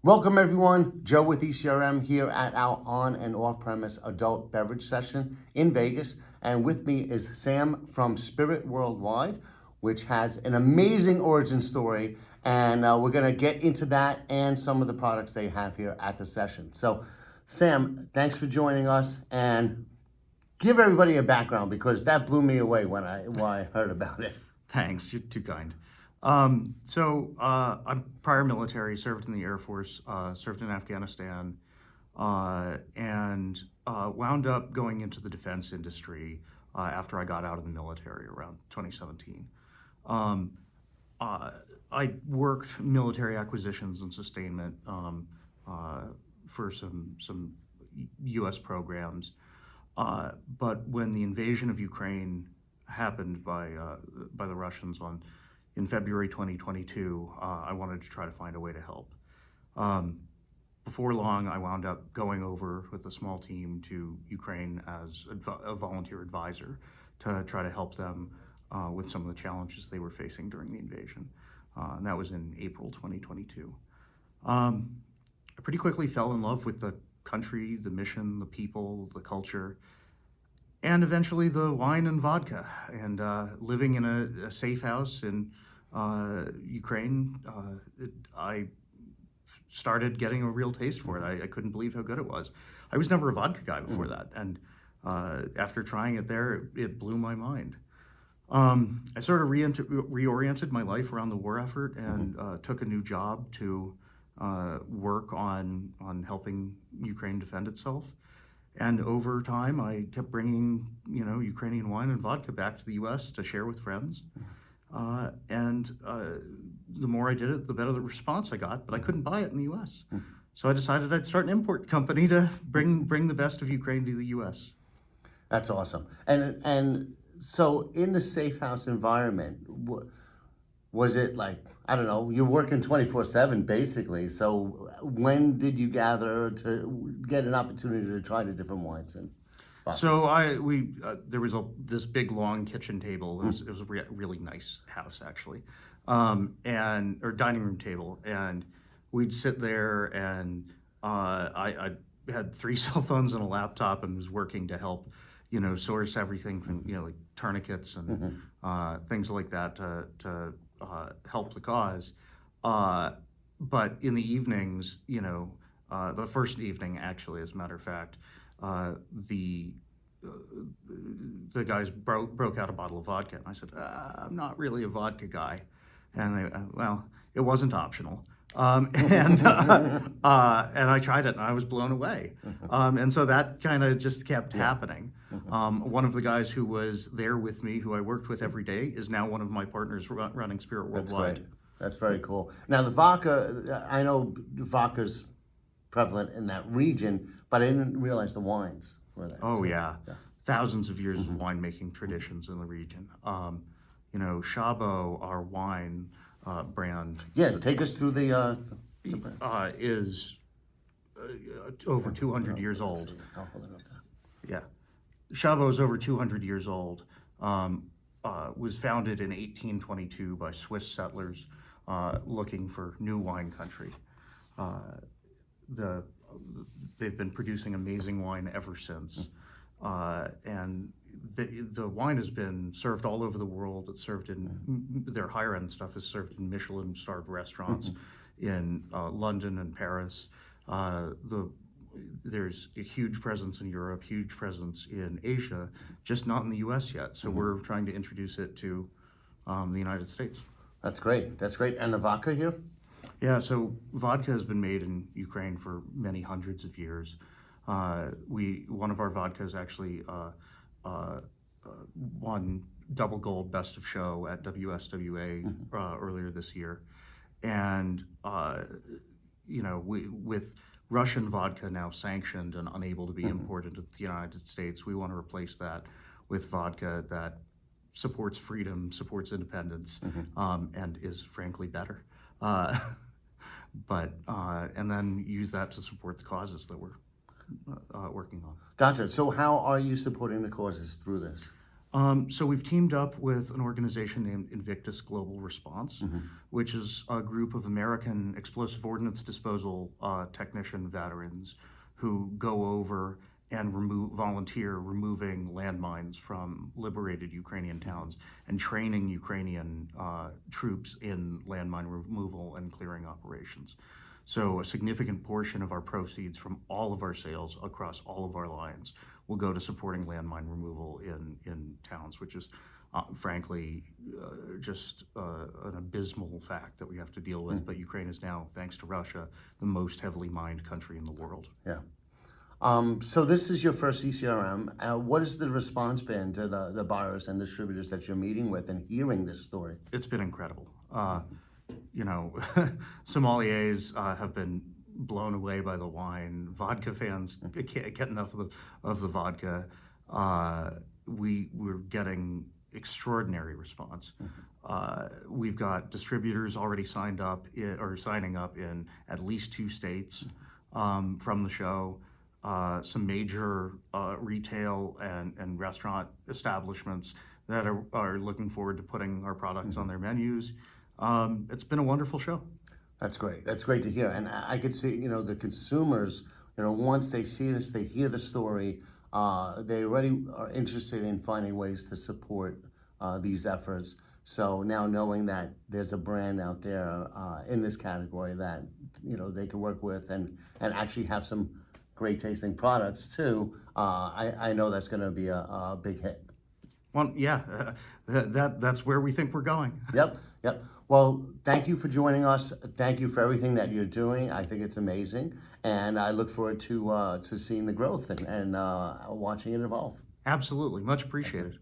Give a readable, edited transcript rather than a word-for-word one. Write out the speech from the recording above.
Welcome everyone, Joe with ECRM here at our on and off-premise adult beverage session in Vegas. And with me is Sam from Spyrt Worldwide, which has an amazing origin story. And we're gonna get into that and some of the products they have here at the session. So Sam, thanks for joining us, and give everybody a background because that blew me away when I heard about it. Thanks, you're too kind. I'm prior military, served in the Air Force, served in Afghanistan, and wound up going into the defense industry after I got out of the military around 2017. I worked military acquisitions and sustainment for some U.S. programs, but when the invasion of Ukraine happened by the Russians in February 2022, I wanted to try to find a way to help. Before long, I wound up going over with a small team to Ukraine as a volunteer advisor to try to help them with some of the challenges they were facing during the invasion. And that was in April 2022. I pretty quickly fell in love with the country, the mission, the people, the culture, and eventually the wine and vodka. And living in a safe house in Ukraine, I started getting a real taste for it. I couldn't believe how good it was. I was never a vodka guy before that, and after trying it there, it blew my mind. I sort of reoriented my life around the war effort and took a new job to work on helping Ukraine defend itself. And over time, I kept bringing, Ukrainian wine and vodka back to the U.S. to share with friends. The more I did it, the better the response I got, but I couldn't buy it in the U.S. So I decided I'd start an import company to bring the best of Ukraine to the U.S. That's awesome. And so in the safe house environment, was it like, I don't know, you're working 24/7 basically. So when did you gather to get an opportunity to try the different wines? So there was this big long kitchen table. It was a really nice house actually, or dining room table, and we'd sit there, and I had 3 cell phones and a laptop, and was working to help, source everything from like tourniquets and things like that to help the cause. But in the evenings, the first evening actually, as a matter of fact, the guys broke out a bottle of vodka, and I said, I'm not really a vodka guy, and it wasn't optional, and I tried it, and I was blown away, and so that kind of just kept happening. One of the guys who was there with me, who I worked with every day, is now one of my partners running Spyrt Worldwide. That's great. That's very cool. Now the vodka, I know vodka's prevalent in that region, but I didn't realize the wines were there. Oh yeah. Thousands of years of winemaking traditions in the region. Shabo, our wine brand. Yes, take us through the brand. Is over 200 years old. I'll hold it up there. Yeah. Shabo is over 200 years old. Was founded in 1822 by Swiss settlers looking for new wine country. They've been producing amazing wine ever since. And the wine has been served all over the world. It's served in, their higher end stuff is served in Michelin-starred restaurants in London and Paris. There's a huge presence in Europe, huge presence in Asia, just not in the US yet. So we're trying to introduce it to the United States. That's great. That's great. And the vodka here? Yeah, so vodka has been made in Ukraine for many hundreds of years. One of our vodkas actually won double gold best of show at WSWA earlier this year. And, with Russian vodka now sanctioned and unable to be imported to the United States, we want to replace that with vodka that supports freedom, supports independence, and is frankly better. And then use that to support the causes that we're working on. Gotcha. So how are you supporting the causes through this? So we've teamed up with an organization named Invictus Global Response, which is a group of American explosive ordnance disposal technician veterans who go over and volunteer removing landmines from liberated Ukrainian towns and training Ukrainian troops in landmine removal and clearing operations. So a significant portion of our proceeds from all of our sales across all of our lines will go to supporting landmine removal in towns, which is frankly just an abysmal fact that we have to deal with. But Ukraine is now, thanks to Russia, the most heavily mined country in the world. Yeah. So this is your first ECRM. What has the response been to the buyers and distributors that you're meeting with and hearing this story? It's been incredible. You know, sommeliers have been blown away by the wine. Vodka fans can't get enough of the vodka. We're getting extraordinary response. We've got distributors already signing up in at least 2 states from the show. Some major retail and restaurant establishments that are looking forward to putting our products on their menus. It's been a wonderful show. That's great. That's great to hear. And I could see, the consumers, once they see this, they hear the story, they already are interested in finding ways to support these efforts. So now knowing that there's a brand out there in this category that, they can work with and actually have some great tasting products too, I know that's going to be a big hit. Well, yeah, that's where we think we're going. Yep. Well, thank you for joining us. Thank you for everything that you're doing. I think it's amazing, and I look forward to seeing the growth and watching it evolve. Absolutely, much appreciated.